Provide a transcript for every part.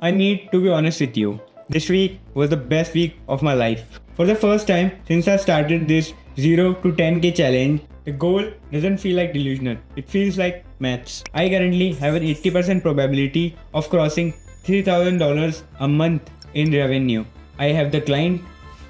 I need to be honest with you. This week was the best week of my life. For the first time since I started this 0 to 10k challenge, the goal doesn't feel like delusional. It feels like maths. I currently have an 80% probability of crossing $3,000 a month in revenue. I have the client,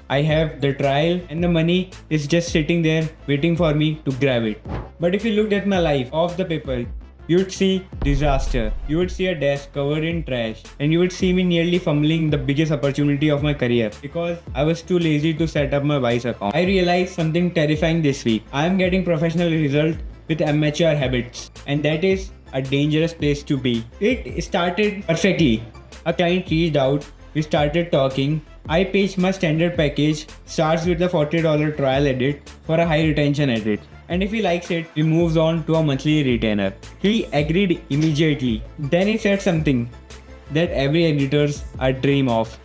I have the trial, and the money is just sitting there waiting for me to grab it. But if you looked at my life off the paper, you would see disaster. You would see a desk covered in trash, and you would see me nearly fumbling the biggest opportunity of my career because I was too lazy to set up my Wise account. I realized something terrifying this week. I am getting professional results with amateur habits, and that is a dangerous place to be. It started perfectly. A client reached out, we started talking. I pitched my standard package, starts with the $40 trial edit for a high retention edit. And if he likes it, he moves on to a monthly retainer. He agreed immediately. Then he said something that every editors dream of.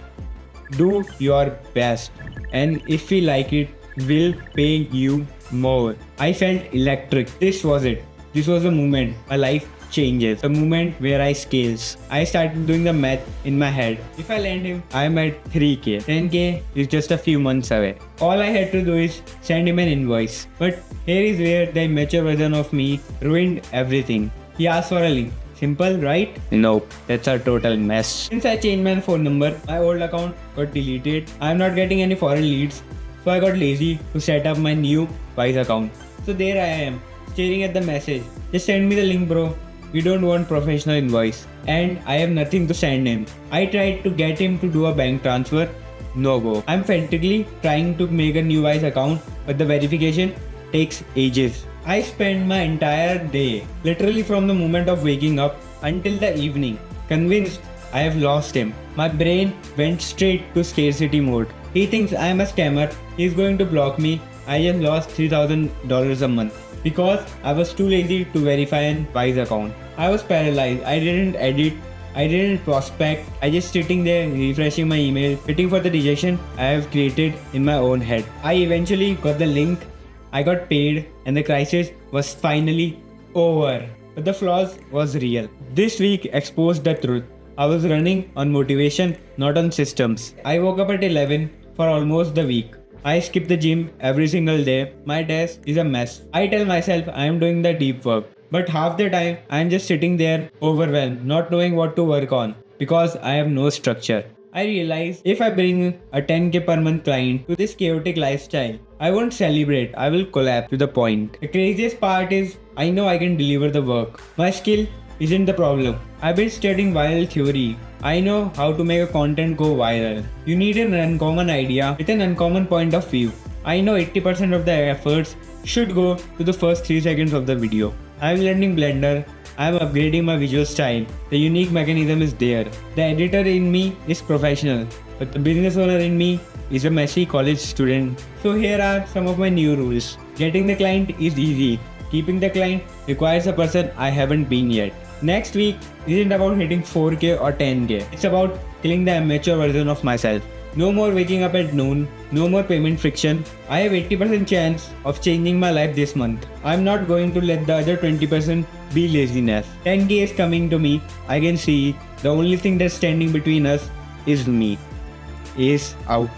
Do your best, and if we like it, we'll pay you more. I felt electric. This was it. This was the moment my life changes. The moment where I scales. I started doing the math in my head. If I land him, I'm at 3k. 10k is just a few months away. All I had to do is send him an invoice. But here is where the immature version of me ruined everything. He asked for a link. Simple, right? Nope, that's a total mess. Since I changed my phone number, my old account got deleted. I'm not getting any foreign leads, so I got lazy to set up my new Wise account. So there I am, staring at the message. Just send me the link, bro. We don't want professional invoice. And I have nothing to send him. I tried to get him to do a bank transfer. No go. I'm frantically trying to make a new Wise account, but the verification takes ages. I spent my entire day, literally from the moment of waking up until the evening, convinced I have lost him. My brain went straight to scarcity mode. He thinks I am a scammer. He's going to block me. I just lost $3,000 a month because I was too lazy to verify an Wise account. I was paralyzed. I didn't edit. I didn't prospect. I just sitting there refreshing my email, waiting for the rejection I have created in my own head. I eventually got the link. I got paid, and the crisis was finally over. But the flaws was real. This week exposed the truth. I was running on motivation, not on systems. I woke up at 11 for almost the week. I skip the gym every single day. My desk is a mess. I tell myself I am doing the deep work, but half the time I am just sitting there overwhelmed, not knowing what to work on because I have no structure. I realize if I bring a 10k per month client to this chaotic lifestyle, I won't celebrate, I will collapse to the point. The craziest part is I know I can deliver the work. My skill isn't the problem. I've been studying viral theory. I know how to make a content go viral. You need an uncommon idea with an uncommon point of view. I know 80% of the efforts should go to the first 3 seconds of the video. I'm learning Blender. I'm upgrading my visual style. The unique mechanism is there. The editor in me is professional, but the business owner in me is a messy college student. So here are some of my new rules. Getting the client is easy. Keeping the client requires a person I haven't been yet. Next week isn't about hitting 4k or 10k. It's about killing the amateur version of myself. No more waking up at noon. No more payment friction. I have 80% chance of changing my life this month. I'm not going to let the other 20% be laziness. 10k is coming to me. I can see it. The only thing that's standing between us is me. Ace out.